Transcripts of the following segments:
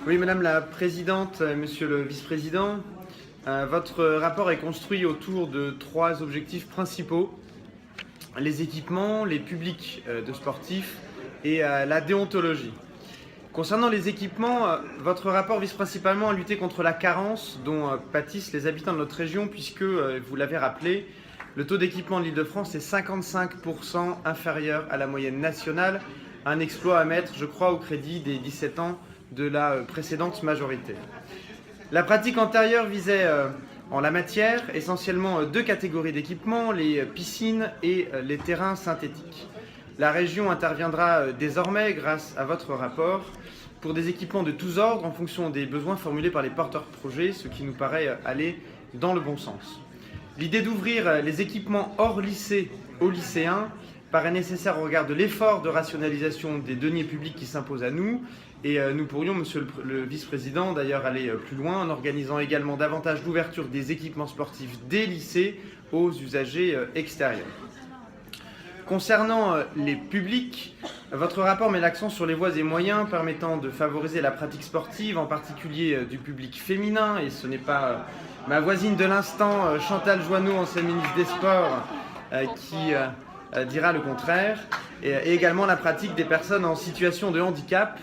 Oui, Madame la Présidente, Monsieur le Vice-président, votre rapport est construit autour de trois objectifs principaux: les équipements, les publics de sportifs et la déontologie. Concernant les équipements, votre rapport vise principalement à lutter contre la carence dont pâtissent les habitants de notre région, puisque, vous l'avez rappelé, le taux d'équipement de l'Île-de-France est 55% inférieur à la moyenne nationale, un exploit à mettre, je crois, au crédit des 17 ans de la précédente majorité. La pratique antérieure visait en la matière essentiellement deux catégories d'équipements, les piscines et les terrains synthétiques. La région interviendra désormais, grâce à votre rapport, pour des équipements de tous ordres en fonction des besoins formulés par les porteurs de projets, ce qui nous paraît aller dans le bon sens. L'idée d'ouvrir les équipements hors lycée aux lycéens paraît nécessaire au regard de l'effort de rationalisation des deniers publics qui s'impose à nous, et nous pourrions, Monsieur le Vice-président, d'ailleurs aller plus loin en organisant également davantage d'ouverture des équipements sportifs des lycées aux usagers extérieurs. Concernant les publics, votre rapport met l'accent sur les voies et moyens permettant de favoriser la pratique sportive, en particulier du public féminin, et ce n'est pas ma voisine de l'instant, Chantal Joanneau, ancienne ministre des Sports, qui dira le contraire, et également la pratique des personnes en situation de handicap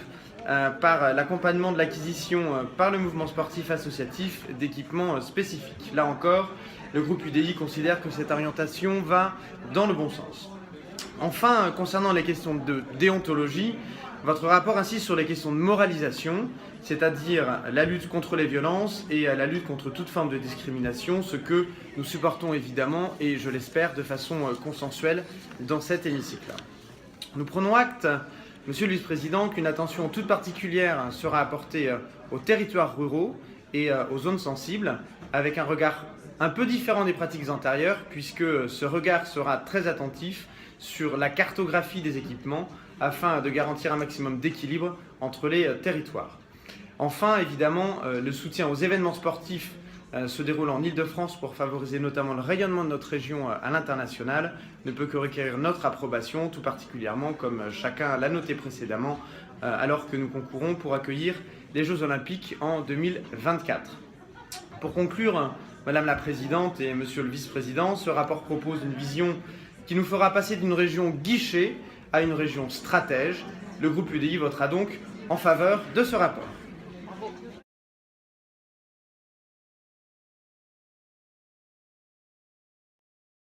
par l'accompagnement de l'acquisition par le mouvement sportif associatif d'équipements spécifiques. Là encore, le groupe UDI considère que cette orientation va dans le bon sens. Enfin, concernant les questions de déontologie, votre rapport insiste sur les questions de moralisation, c'est-à-dire la lutte contre les violences et la lutte contre toute forme de discrimination, ce que nous supportons évidemment et, je l'espère, de façon consensuelle dans cet hémicycle. Nous prenons acte, Monsieur le Vice-président, qu'une attention toute particulière sera apportée aux territoires ruraux et aux zones sensibles, avec un regard un peu différent des pratiques antérieures, puisque ce regard sera très attentif sur la cartographie des équipements afin de garantir un maximum d'équilibre entre les territoires. Enfin, évidemment, le soutien aux événements sportifs se déroule en Île-de-France pour favoriser notamment le rayonnement de notre région à l'international ne peut que requérir notre approbation, tout particulièrement, comme chacun l'a noté précédemment, alors que nous concourons pour accueillir les Jeux Olympiques en 2024. Pour conclure, Madame la Présidente et Monsieur le Vice-président, ce rapport propose une vision qui nous fera passer d'une région guichet à une région stratège. Le groupe UDI votera donc en faveur de ce rapport.